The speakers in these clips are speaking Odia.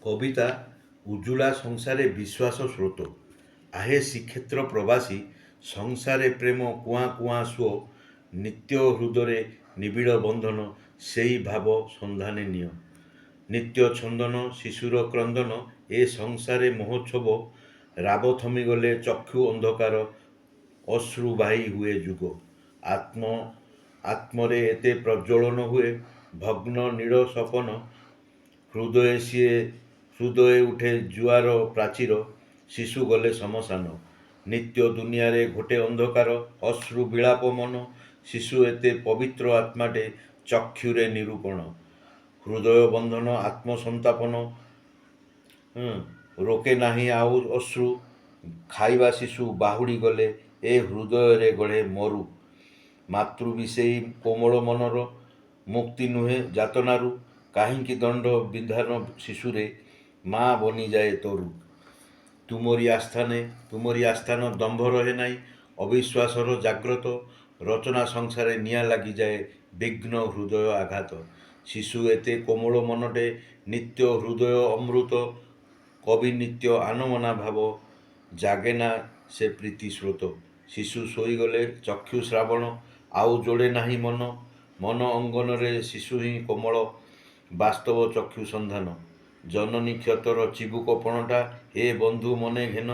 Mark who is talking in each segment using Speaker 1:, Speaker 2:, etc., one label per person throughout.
Speaker 1: কবিতা উজ্জুলা সংসারে বিশ্বাস স্রোত আহে শ্রীক্ষেত্র প্রবাসী সংসারে প্রেম কুয়া কুয়া সুଅ নিত্য হৃদরে নিবিড় বন্ধন সেই ভাব সন্ধানে নিয় নিত্য ছন্দন শিশুর ক্রন্দন এ সংসারে মহোৎসব রাব থমিগলে চক্ষু অন্ধকার অশ্রুবাহী ହୁଏ ଯୁଗ ଆତ୍ମ ଆତ୍ମରେ ଏତେ ପ୍ରଜ୍ୱଳନ ହୁଏ ଭଗ୍ନ ନୀଳ ସପନ ହୃଦୟ ଉଠେ ଜୁଆର ପ୍ରାଚୀର ଶିଶୁ ଗଲେ ଶ୍ମଶାନ ନିତ୍ୟ ଦୁନିଆରେ ଘୋଟେ ଅନ୍ଧକାର ଅଶ୍ରୁ ବିଳାପ ମନ ଶିଶୁ ଏତେ ପବିତ୍ର ଆତ୍ମାଟେ ଚକ୍ଷୁରେ ନିରୂପଣ ହୃଦୟ ବନ୍ଧନ ଆତ୍ମସନ୍ତାପନ ରୋକେ ନାହିଁ ଆଉ ଅଶ୍ରୁ ଖାଇବା ଶିଶୁ ବାହୁଡ଼ି ଗଲେ ଏ ହୃଦୟରେ ଗଢ଼େ ମରୁ ମାତୃ ବି ସେଇ କୋମଳ ମନର ମୁକ୍ତି ନୁହେଁ ଯାତନାରୁ କାହିଁକି ଦଣ୍ଡ ବିଧାନ ଶିଶୁରେ ମା ବନିଯାଏ ତରୁ ତୁମରି ଆସ୍ଥାନ ଦମ୍ଭ ରହେ ନାହିଁ ଅବିଶ୍ୱାସର ଜାଗ୍ରତ ରଚନା ସଂସାରେ ନିଆଁ ଲାଗିଯାଏ ବିଘ୍ନ ହୃଦୟ ଆଘାତ ଶିଶୁ ଏତେ କୋମଳ ମନଟେ ନିତ୍ୟ ହୃଦୟ ଅମୃତ କବି ନିତ୍ୟ ଆନମନା ଭାବ ଜାଗେନା ସେ ପ୍ରୀତି ସ୍ରୋତ ଶିଶୁ ଶୋଇଗଲେ ଚକ୍ଷୁ ଶ୍ରାବଣ ଆଉ ଯୋଡ଼େ ନାହିଁ ମନ ମନ ଅଙ୍ଗନରେ ଶିଶୁ ହିଁ କୋମଳ ବାସ୍ତବ ଚକ୍ଷୁ ସନ୍ଧାନ ଜନନୀ କ୍ଷତର ଚିବୁକପଣଟା ଏ ବନ୍ଧୁ ମନେ ଘେନ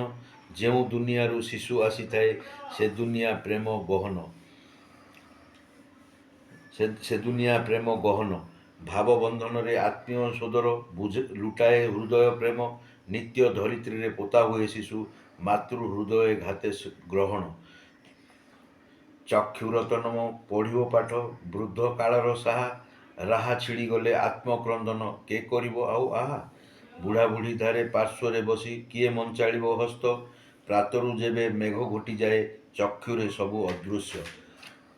Speaker 1: ଯେଉଁ ଦୁନିଆରୁ ଶିଶୁ ଆସିଥାଏ ସେ ଦୁନିଆ ପ୍ରେମ ଗହନ ସେ ଦୁନିଆ ପ୍ରେମ ଗହନ ଭାବବନ୍ଧନରେ ଆତ୍ମୀୟ ସୋଦର ଲୁଟାଏ ହୃଦୟ ପ୍ରେମ ନିତ୍ୟ ଧରିତ୍ରୀରେ ପୋତା ହୁଏ ଶିଶୁ ମାତୃ ହୃଦୟ ଘାତେ ଗ୍ରହଣ ଚକ୍ଷୁରତନମ ପଢ଼ିବ ପାଠ ବୃଦ୍ଧ କାଳର ସାହା ରାହା ଛିଡ଼ିଗଲେ ଆତ୍ମକ୍ରନ୍ଦନ କେ କରିବ ଆଉ ଆହା ବୁଢ଼ାବୁଢ଼ୀ ଧାରେ ପାର୍ଶ୍ୱରେ ବସି କିଏ ମଞ୍ଚାଳିବ ହସ୍ତ ପ୍ରାତରୁ ଯେବେ ମେଘ ଘୋଟିଯାଏ ଚକ୍ଷୁରେ ସବୁ ଅଦୃଶ୍ୟ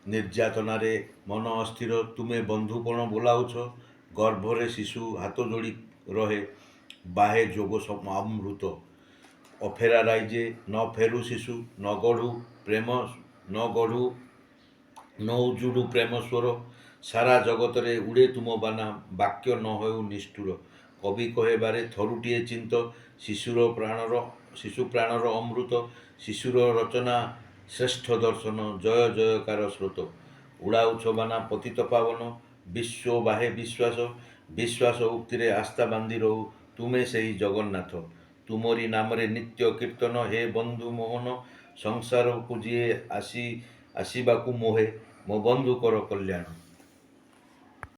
Speaker 1: ନିର୍ଯାତନାରେ ମନ ଅସ୍ଥିର ତୁମେ ବନ୍ଧୁ କ'ଣ ବୋଲାଉଛ ଗର୍ଭରେ ଶିଶୁ ହାତ ଯୋଡ଼ି ରହେ ବାହେ ଯୋଗ ଅମୃତ ଅଫେରା ରାଇଜେ ନ ଫେରୁ ଶିଶୁ ନ ଉଜୁଡ଼ୁ ପ୍ରେମ ସ୍ୱର ସାରା ଜଗତରେ ଉଡ଼େ ତୁମ ବାନା ବାକ୍ୟ ନ ହେଉ ନିଷ୍ଠୁର କବି କହେବାରେ ଥରୁଟିଏ ଚିନ୍ତ ଶିଶୁ ପ୍ରାଣର ଅମୃତ ଶିଶୁର ରଚନା ଶ୍ରେଷ୍ଠ ଦର୍ଶନ ଜୟ ଜୟକାର ସ୍ରୋତ ଉଡ଼ାଉଛ ବାନା ପତିତ ପାବନ ବିଶ୍ୱ ବାହେ ବିଶ୍ୱାସ ଉକ୍ତିରେ ଆସ୍ଥା ବାନ୍ଧି ରହୁ ତୁମେ ସେହି ଜଗନ୍ନାଥ ତୁମରି ନାମରେ ନିତ୍ୟ କୀର୍ତ୍ତନ ହେ ବନ୍ଧୁ ମୋହନ ସଂସାରକୁ ଯିଏ ଆସିବାକୁ ମୋହେ ମୋ ବନ୍ଧୁ କର କଲ୍ୟାଣ।